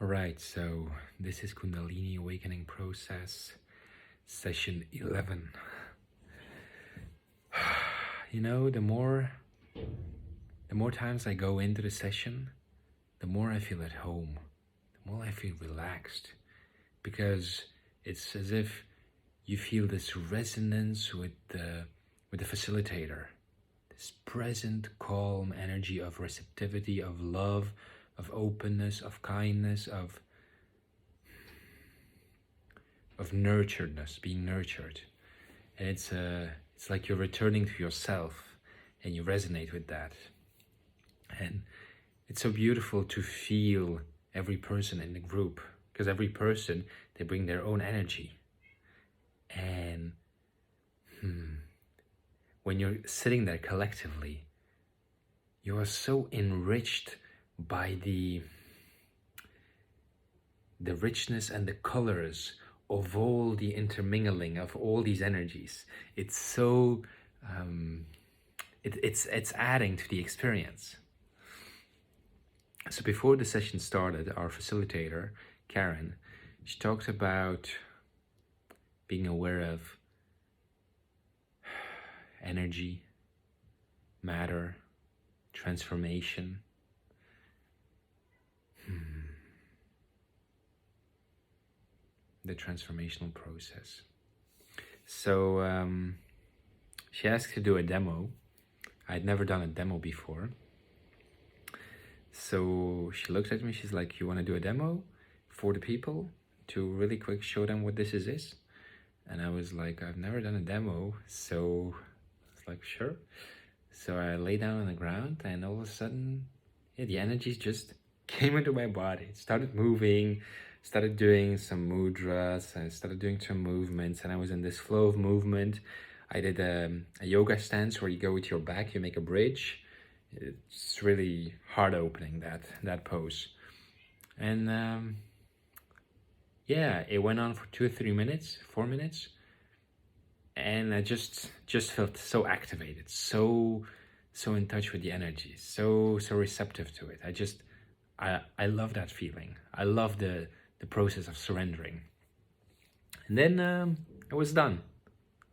Alright, so this is Kundalini Awakening Process, session 11. You know, the more times I go into the session, the more I feel at home, the more I feel relaxed, because it's as if you feel this resonance with the facilitator, this present, calm energy of receptivity, of love, of openness, of kindness, of nurturedness, being nurtured. And it's like you're returning to yourself and you resonate with that. And it's so beautiful to feel every person in the group, because every person, they bring their own energy. And when you're sitting there collectively, you are so enriched by the richness and the colors of all the intermingling of all these energies. It's so it's adding to the experience. So before the session started, our facilitator Karen, she talked about being aware of energy, matter, transformation. The transformational process. So she asked to do a demo. I'd never done a demo before. So she looked at me, she's like, you want to do a demo for the people to really quick show them what this is? And I was like, I've never done a demo. So I was like, sure. So I lay down on the ground and all of a sudden, the energies just came into my body. It started moving, started doing some mudras, and started doing some movements, and I was in this flow of movement. I did a yoga stance where you go with your back, you make a bridge. It's really heart opening, that pose. And yeah, it went on for 2 or 3 minutes, 4 minutes, and I just felt so activated, so in touch with the energy, so receptive to it. I love that feeling. I love the process of surrendering. And then it was done.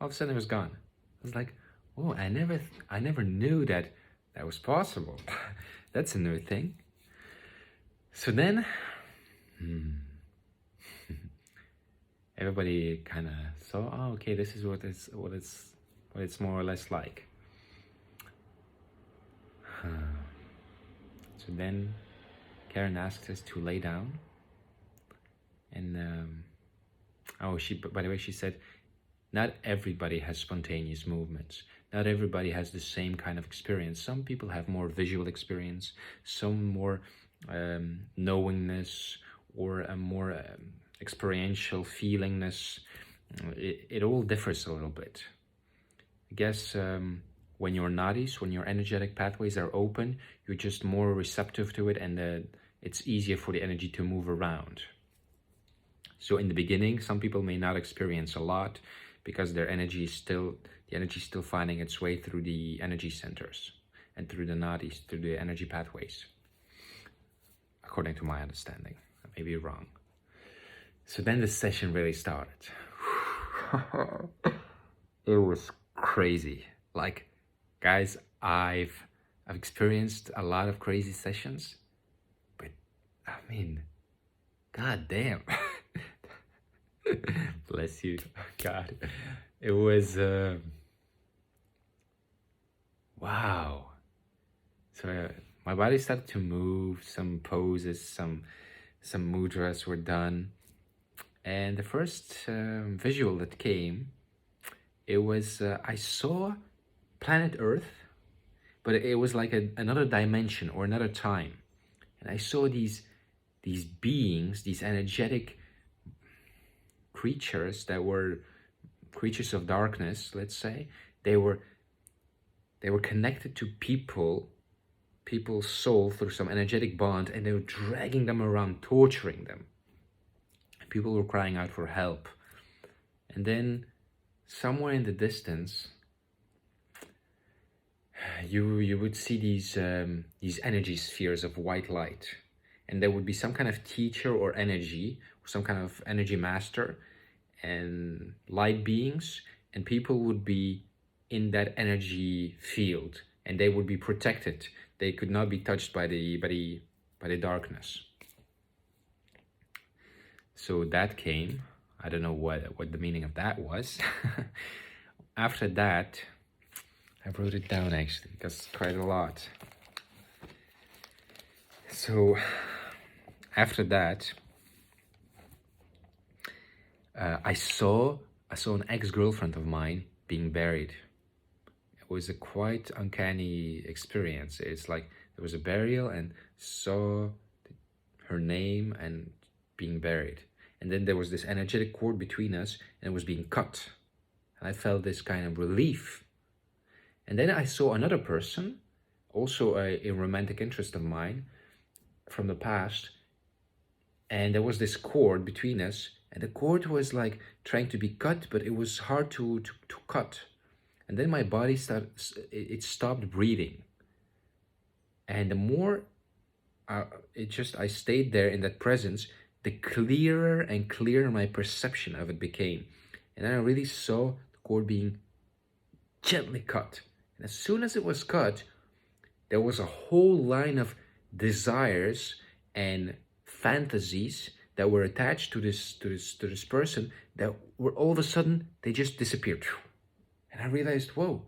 All of a sudden it was gone. I was like, oh, I never knew that was possible. That's a new thing. So then everybody kind of saw, oh, okay, this is what it's more or less like. So then Karen asked us to lay down. And by the way, she said, not everybody has spontaneous movements. Not everybody has the same kind of experience. Some people have more visual experience, some more knowingness, or a more experiential feelingness. It all differs a little bit. I guess when your nadis, when your energetic pathways are open, you're just more receptive to it, and it's easier for the energy to move around. So in the beginning, some people may not experience a lot because the energy is still finding its way through the energy centers and through the nadis, through the energy pathways, according to my understanding. I may be wrong. So then the session really started. It was crazy. Like, guys, I've experienced a lot of crazy sessions, but I mean, god damn. Bless you, God. It was wow. So my body started to move, some poses, some mudras were done, and the first visual that came, it was I saw planet Earth, but it was like another dimension or another time, and I saw these beings, these energetic creatures that were creatures of darkness, let's say. They were connected to people's soul through some energetic bond, and they were dragging them around, torturing them. People were crying out for help. And then somewhere in the distance, you would see these energy spheres of white light, and there would be some kind of teacher or energy, or some kind of energy master and light beings, and people would be in that energy field, and they would be protected. They could not be touched by the darkness. So that came. I don't know what the meaning of that was. After that, I wrote it down actually, because quite a lot. So after that, I saw an ex-girlfriend of mine being buried. It was a quite uncanny experience. It's like there was a burial and saw her name and being buried. And then there was this energetic cord between us and it was being cut. And I felt this kind of relief. And then I saw another person, also a romantic interest of mine from the past. And there was this cord between us, and the cord was like trying to be cut, but it was hard to cut. And then my body stopped breathing. And the more I stayed there in that presence, the clearer and clearer my perception of it became. And then I really saw the cord being gently cut. And as soon as it was cut, there was a whole line of desires and fantasies that were attached to this person that were all of a sudden, they just disappeared. And I realized, whoa,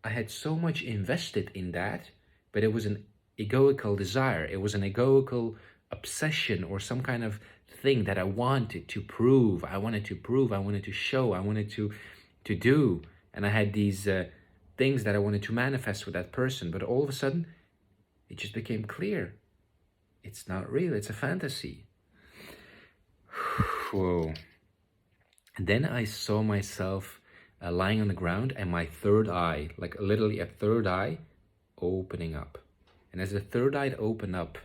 I had so much invested in that, but it was an egoical desire. It was an egoical obsession or some kind of thing that I wanted to prove. I wanted to show, I wanted to do. And I had these things that I wanted to manifest with that person. But all of a sudden, it just became clear. It's not real, it's a fantasy. Whoa. And then I saw myself lying on the ground and my third eye, like literally a third eye, opening up. And as the third eye opened up,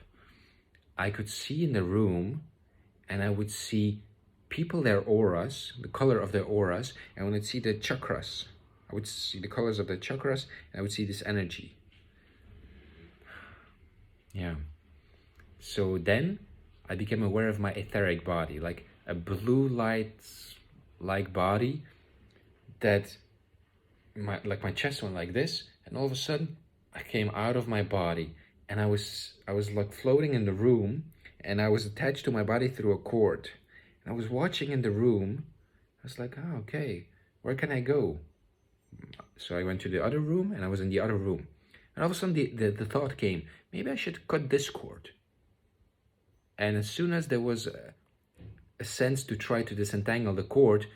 I could see in the room and I would see people, their auras, the color of their auras, and I would see the chakras. I would see the colors of the chakras and I would see this energy. Yeah. So then I became aware of my etheric body, like a blue light-like body that my chest went like this, and all of a sudden I came out of my body and I was like floating in the room, and I was attached to my body through a cord. And I was watching in the room. I was like, oh, okay, where can I go? So I went to the other room and I was in the other room. And all of a sudden the thought came, maybe I should cut this cord. And as soon as there was a sense to try to disentangle the cord,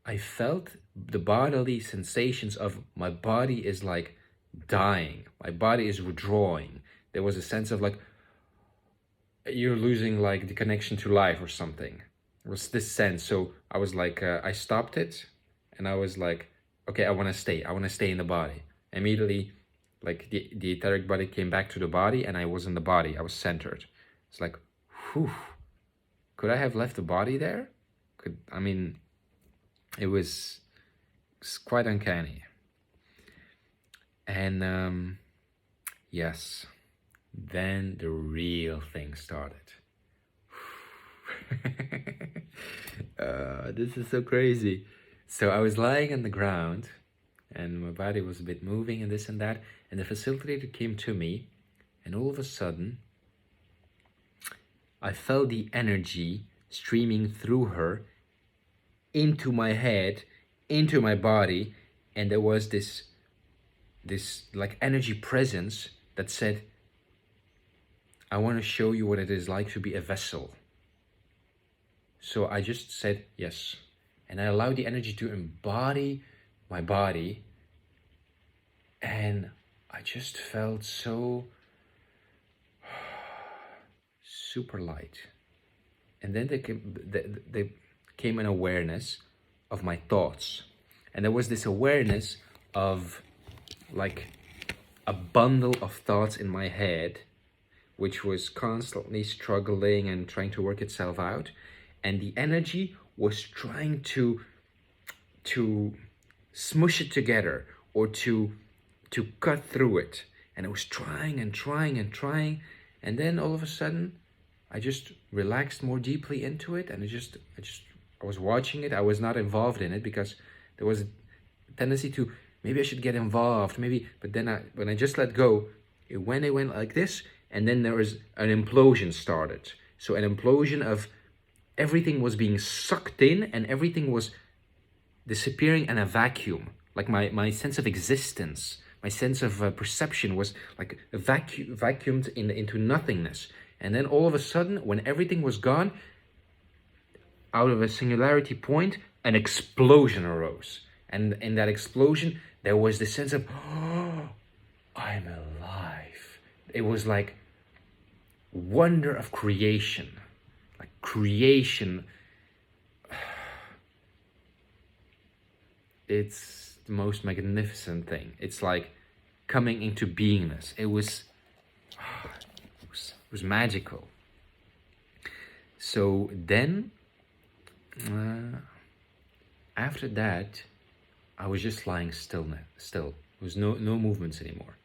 I felt the bodily sensations of my body is like dying. My body is withdrawing. There was a sense of like, you're losing like the connection to life or something. It was this sense. So I was like, I stopped it and I was like, okay, I want to stay in the body. Immediately, like the etheric body came back to the body and I was in the body. I was centered. It's like, whew, could I have left the body there? It was quite uncanny. And yes, then the real thing started. This is so crazy. So I was lying on the ground and my body was a bit moving and this and that. And the facilitator came to me and all of a sudden, I felt the energy streaming through her into my head, into my body. And there was this like energy presence that said, I want to show you what it is like to be a vessel. So I just said yes. And I allowed the energy to embody my body. And I just felt so super light. And then there came an awareness of my thoughts. And there was this awareness of like a bundle of thoughts in my head, which was constantly struggling and trying to work itself out. And the energy was trying to smush it together or to cut through it. And it was trying and trying and trying. And then all of a sudden, I just relaxed more deeply into it, and I was watching it. I was not involved in it because there was a tendency to, maybe I should get involved, maybe, but then when I just let go, it went like this, and then there was an implosion started. So an implosion of everything was being sucked in, and everything was disappearing in a vacuum. Like my sense of existence, my sense of perception was like vacuumed into nothingness. And then all of a sudden, when everything was gone, out of a singularity point, an explosion arose. And in that explosion, there was this sense of, oh, I'm alive. It was like wonder of creation. Like creation. It's the most magnificent thing. It's like coming into beingness. It was magical. So then, after that, I was just lying still. There was no movements anymore.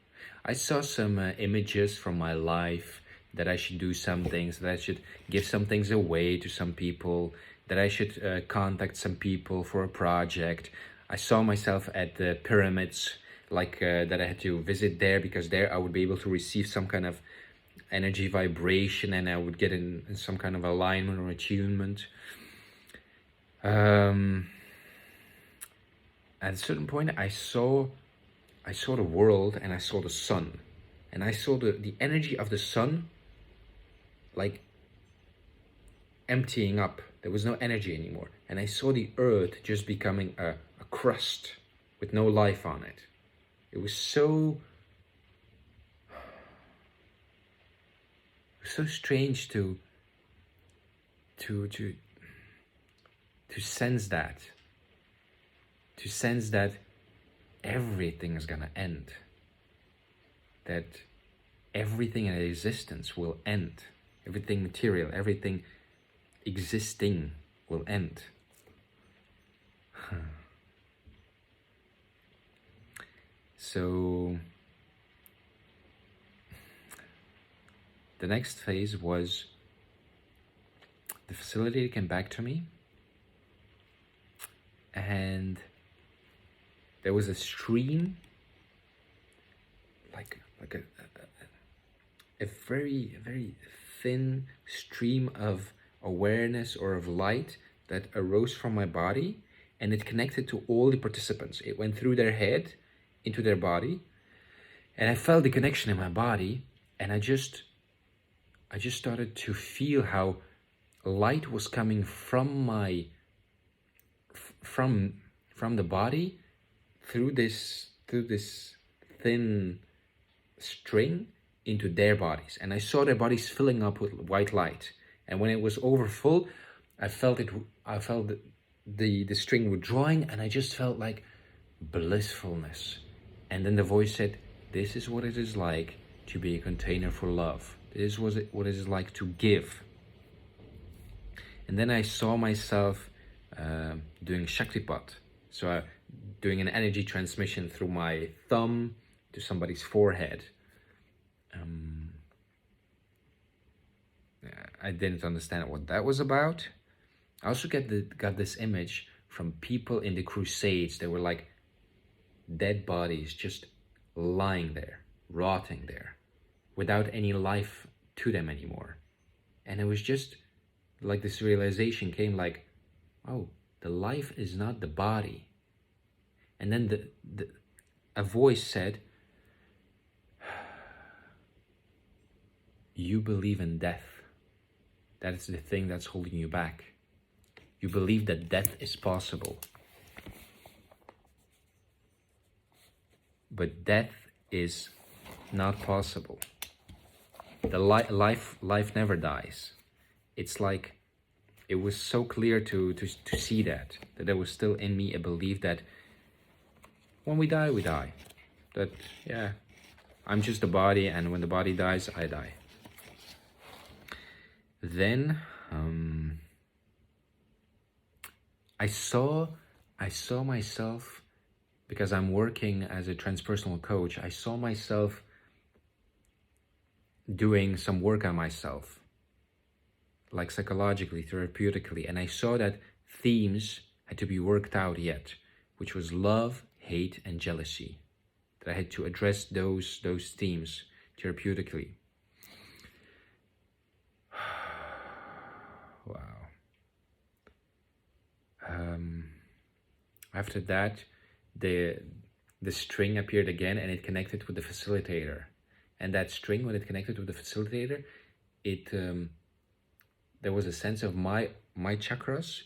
I saw some images from my life, that I should do some things, that I should give some things away to some people, that I should contact some people for a project. I saw myself at the pyramids, like that I had to visit there, because there I would be able to receive some kind of energy vibration, and I would get in some kind of alignment or attunement. At a certain point, I saw the world, and I saw the sun, and I saw the energy of the sun like emptying up. There was no energy anymore, and I saw the earth just becoming a crust with no life on it. It was so strange to sense that. To sense that everything is gonna end. That everything in existence will end. Everything material, everything existing will end. So the next phase was the facilitator came back to me, and there was a stream, like a very thin stream of awareness or of light that arose from my body, and it connected to all the participants. It went through their head into their body, and I felt the connection in my body, and I just started to feel how light was coming from from the body through this thin string into their bodies, and I saw their bodies filling up with white light. And when it was over full, I felt the string withdrawing, and I just felt like blissfulness. And then the voice said, "This is what it is like to be a container for love. This was what it is like to give." And then I saw myself doing Shaktipat, so doing an energy transmission through my thumb to somebody's forehead. I didn't understand what that was about. I also got this image from people in the Crusades. They were like dead bodies just lying there, rotting there, without any life to them anymore. And it was just like this realization came like, oh, the life is not the body. And then a voice said, you believe in death. That is the thing that's holding you back. You believe that death is possible. But death is not possible. The life never dies. It's like, it was so clear to see that there was still in me a belief that when we die, we die. That, yeah, I'm just a body, and when the body dies, I die. Then I saw myself, because I'm working as a transpersonal coach, I saw myself doing some work on myself. like psychologically, therapeutically, and I saw that themes had to be worked out yet, which was love, hate, and jealousy. That I had to address those themes therapeutically. Wow. After that, the string appeared again, and it connected with the facilitator. And that string, when it connected with the facilitator, it there was a sense of my chakras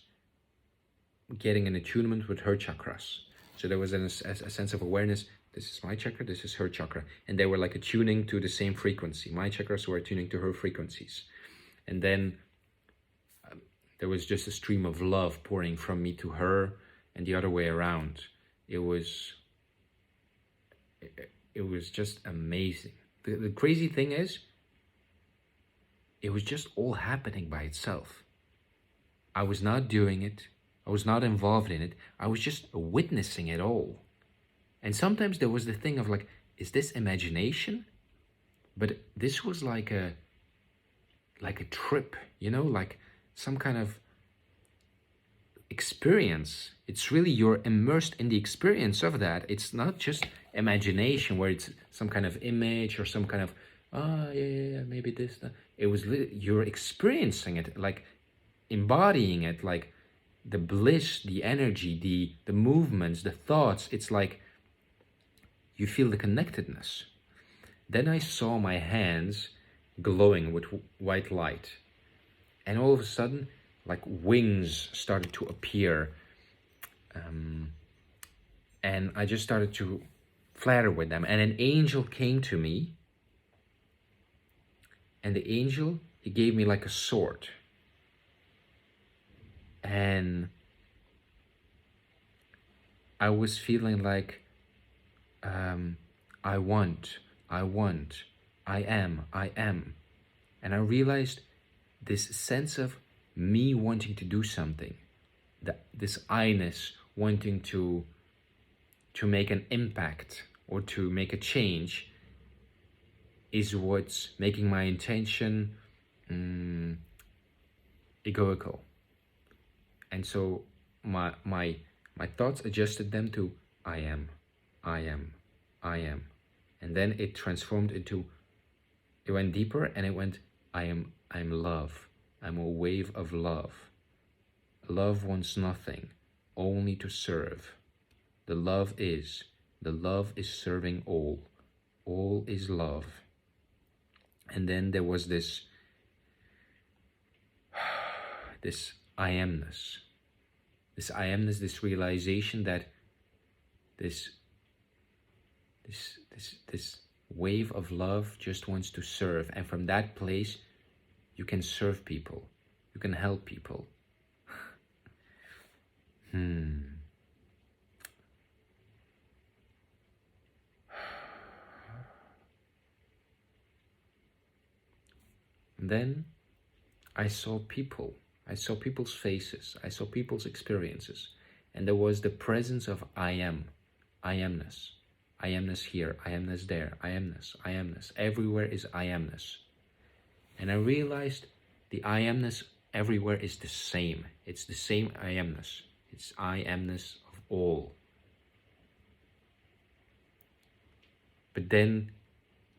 getting an attunement with her chakras. So there was a sense of awareness. This is my chakra, this is her chakra. And they were like attuning to the same frequency. My chakras were attuning to her frequencies. And then there was just a stream of love pouring from me to her and the other way around. It was just amazing. The crazy thing is, it was just all happening by itself. I was not doing it. I was not involved in it. I was just witnessing it all. And sometimes there was the thing of like, is this imagination? But this was like a trip, you know, like some kind of experience. It's really, you're immersed in the experience of that. It's not just imagination where it's some kind of image or some kind of, maybe this, that. It was, you're experiencing it, like embodying it, like the bliss, the energy, the movements, the thoughts. It's like you feel the connectedness. Then I saw my hands glowing with white light. And all of a sudden, like wings started to appear. And I just started to flatter with them. And an angel came to me. And the angel, he gave me like a sword. And I was feeling like, I want, I am. And I realized this sense of me wanting to do something, this I-ness wanting to make an impact or to make a change, is what's making my intention egoical. And so my thoughts adjusted them to I am. And then it transformed into, it went deeper and it went, I'm love. I'm a wave of love. Love wants nothing, only to serve. The love is serving all. All is love. And then there was this I amness. This realization that this wave of love just wants to serve. And from that place, you can serve people. You can help people. And then I saw people. I saw people's faces. I saw people's experiences. And there was the presence of I am. I amness. I amness here. I amness there. I amness. I amness. Everywhere is I amness. And I realized the I amness everywhere is the same. It's the same I amness. It's I amness of all. But then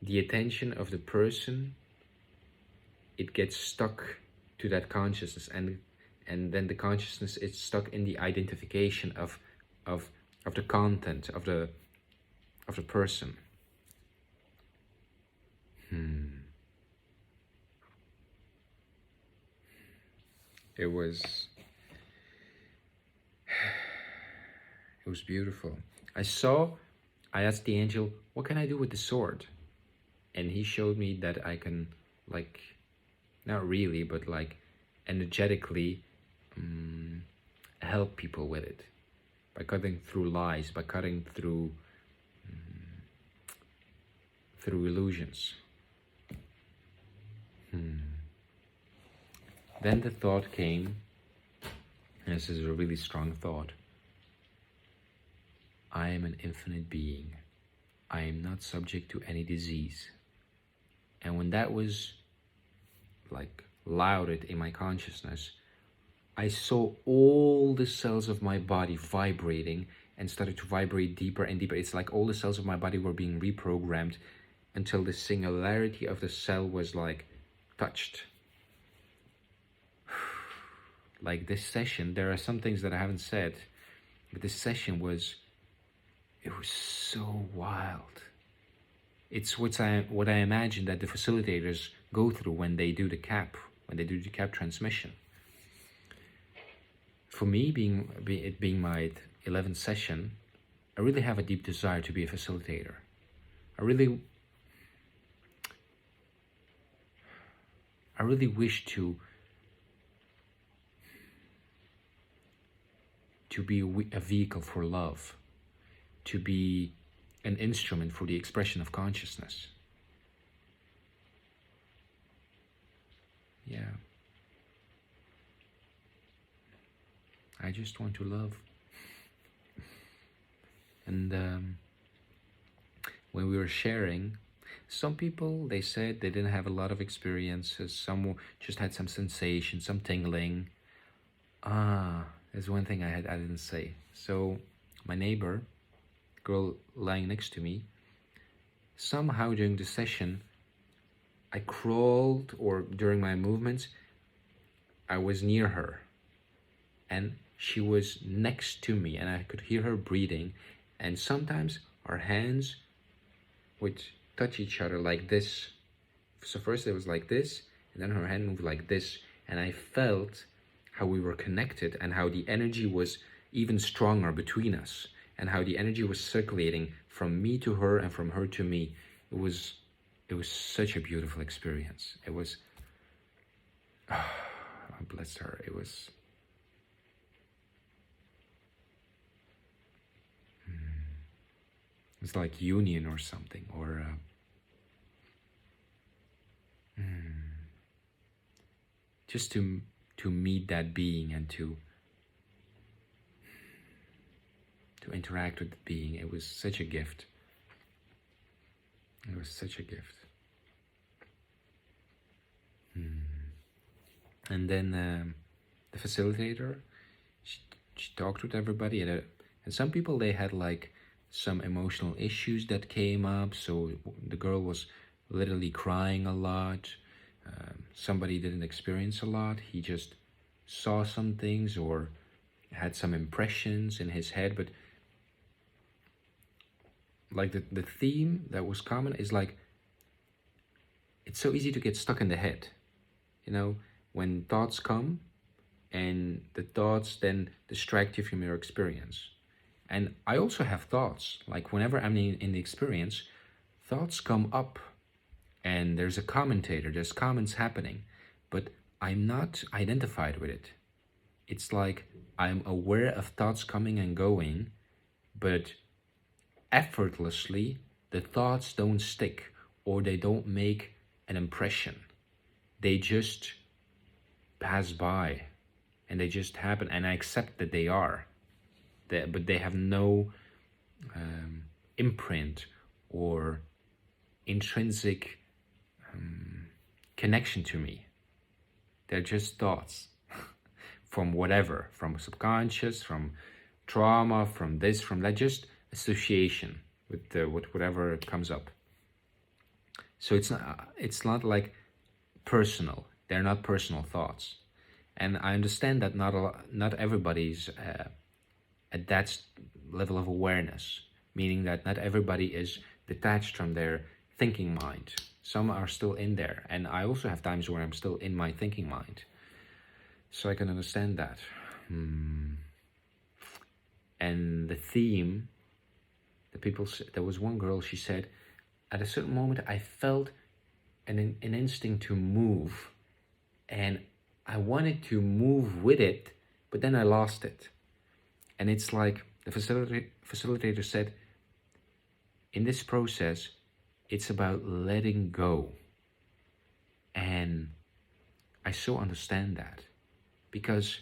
the attention of the person, it gets stuck to that consciousness, and then the consciousness is stuck in the identification of the content of the person. It was beautiful. I asked the angel, what can I do with the sword? And he showed me that I can, like, not really, but like energetically help people with it. By cutting through lies, by cutting through illusions. Then the thought came, and this is a really strong thought. I am an infinite being. I am not subject to any disease. And when that was like allowed it in my consciousness, I saw all the cells of my body vibrating and started to vibrate deeper and deeper. It's like all the cells of my body were being reprogrammed until the singularity of the cell was like touched. Like this session, there are some things that I haven't said, but this session was so wild. It's what I imagine that the facilitators go through when they do the KAP, when they do the KAP transmission. For me, it being my 11th session, I really have a deep desire to be a facilitator. I really wish to be a vehicle for love, to be an instrument for the expression of consciousness. Yeah. I just want to love. And when we were sharing, some people, they said they didn't have a lot of experiences. Some just had some sensation, some tingling. There's one thing I didn't say. So my neighbor, girl lying next to me, somehow during the session, I crawled, or during my movements, I was near her. And she was next to me and I could hear her breathing. And sometimes our hands would touch each other like this. So first it was like this, and then her hand moved like this. And I felt how we were connected and how the energy was even stronger between us, and how the energy was circulating from me to her and from her to me. It was such a beautiful experience. It was, bless her, it was, it's like union or something, or just to meet that being and to interact with the being. It was such a gift. It was such a gift. And then the facilitator, she talked with everybody, and some people, they had like some emotional issues that came up. So the girl was literally crying a lot. Somebody didn't experience a lot. He just saw some things or had some impressions in his head. But like the theme that was common is like, it's so easy to get stuck in the head. You know, when thoughts come and the thoughts then distract you from your experience. And I also have thoughts, like whenever I'm in the experience, thoughts come up and there's a commentator, there's comments happening, but I'm not identified with it. It's like I'm aware of thoughts coming and going, but effortlessly, the thoughts don't stick or they don't make an impression. They just pass by and they just happen, and I accept that they are. But they have no imprint or intrinsic connection to me. They're just thoughts from whatever, from subconscious, from trauma, from this, from that, just association with whatever comes up. So it's not like personal. They're not personal thoughts. And I understand that not everybody's at that level of awareness, meaning that not everybody is detached from their thinking mind. Some are still in there, and I also have times where I'm still in my thinking mind. So I can understand that. And the theme, there was one girl, she said, at a certain moment I felt an instinct to move, and I wanted to move with it, but then I lost it. And it's like the facilitator said, in this process, it's about letting go. And I so understand that, because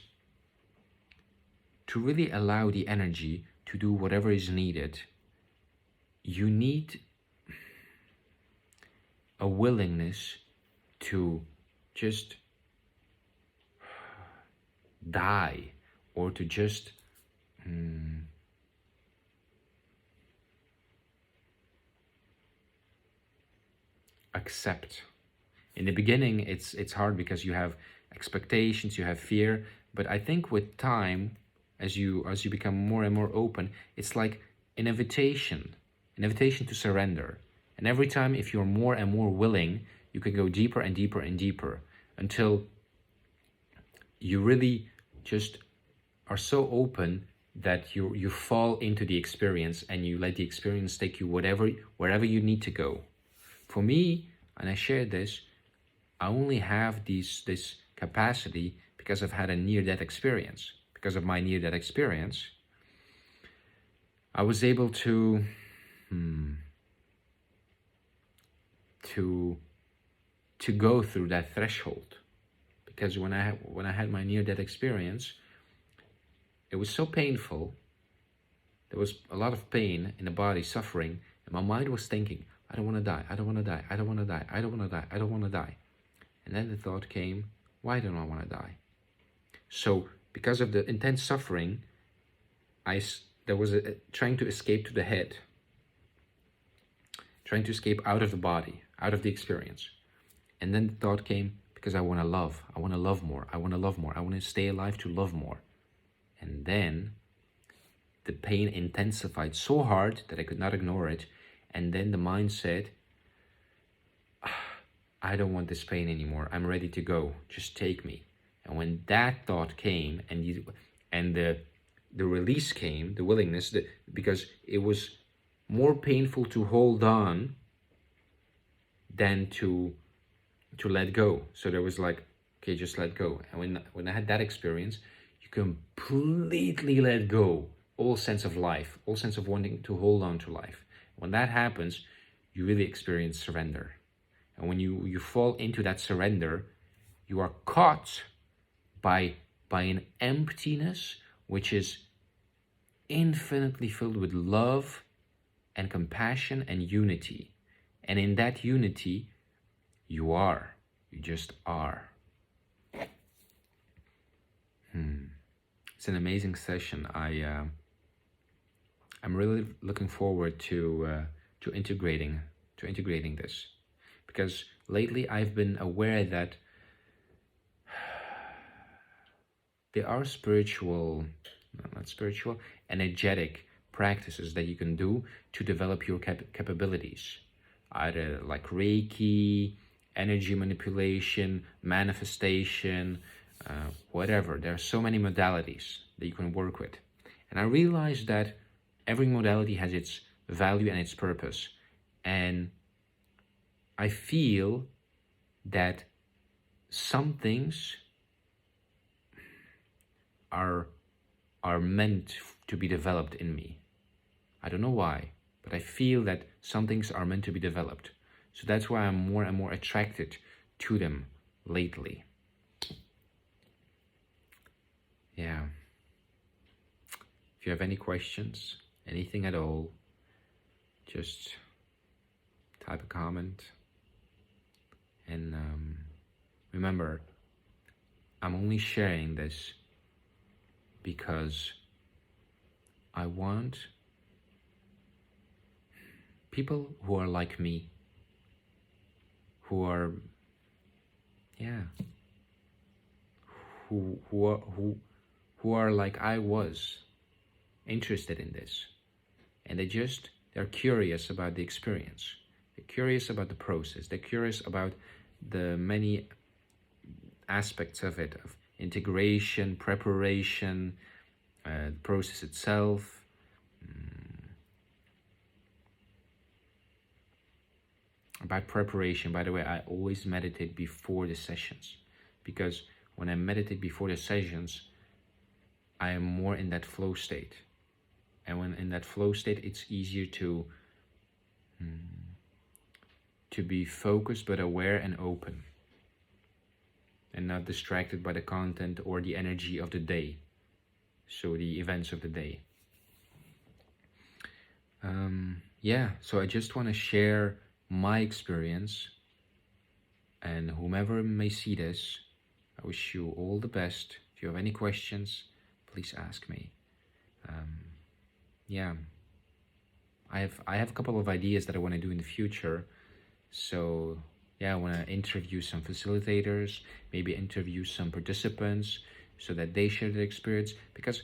to really allow the energy to do whatever is needed, you need a willingness to just die or to just accept. In the beginning, it's hard because you have expectations, you have fear, but I think with time, as you become more and more open, it's like an invitation to surrender. And every time, if you're more and more willing, you can go deeper and deeper and deeper until you really just are so open that you fall into the experience and you let the experience take you wherever you need to go. For me, and I shared this, I only have this capacity because I've had a near-death experience. Because of my near-death experience, I was able to go through that threshold. Because when I had my near-death experience, it was so painful. There was a lot of pain in the body, suffering, and my mind was thinking, I don't want to die, I don't want to die, I don't want to die, I don't want to die, I don't want to die. And then the thought came, why don't I want to die? So because of the intense suffering, there was trying to escape to the head, trying to escape out of the body, out of the experience. And then the thought came, because I want to love more, I want to love more, I want to stay alive to love more. And then the pain intensified so hard that I could not ignore it. And then the mind said, I don't want this pain anymore. I'm ready to go. Just take me. And when that thought came and the release came, the willingness, because it was more painful to hold on than to let go. So there was like, okay, just let go. And when I had that experience, you completely let go all sense of life, all sense of wanting to hold on to life. When that happens, you really experience surrender. And when you fall into that surrender, you are caught by an emptiness which is infinitely filled with love and compassion and unity. And in that unity, you just are. It's an amazing session. I'm really looking forward to integrating this, because lately I've been aware that there are energetic practices that you can do to develop your capabilities, either like Reiki, energy manipulation, manifestation, whatever. There are so many modalities that you can work with. And I realized that every modality has its value and its purpose. And I feel that some things are meant to be developed in me. I don't know why, but I feel that some things are meant to be developed. So that's why I'm more and more attracted to them lately. Yeah. If you have any questions, anything at all, just type a comment. And remember, I'm only sharing this because I want people who are like me, who are, who are like I was, interested in this, and they're curious about the experience. They're curious about the process. They're curious about the many aspects of it, of integration, preparation, the process itself. About preparation, by the way, I always meditate before the sessions, because when I meditate before the sessions, I am more in that flow state. And when in that flow state, it's easier to be focused but aware and open, and not distracted by the content or the energy of the day, so the events of the day. So I just want to share my experience, and whomever may see this, I wish you all the best. If you have any questions, please ask me. Yeah, I have a couple of ideas that I want to do in the future. So yeah, I want to interview some facilitators, maybe interview some participants so that they share their experience, because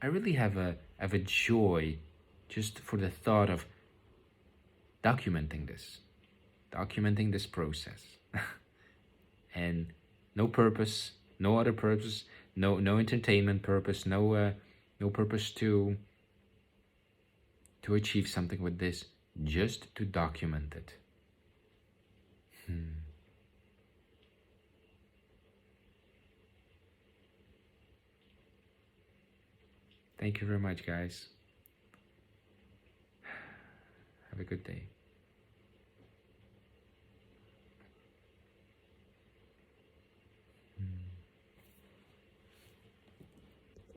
I really have a joy just for the thought of documenting this process. And no purpose, no other purpose, no entertainment purpose, no purpose to achieve something with this, just to document it. Thank you very much, guys. Have a good day.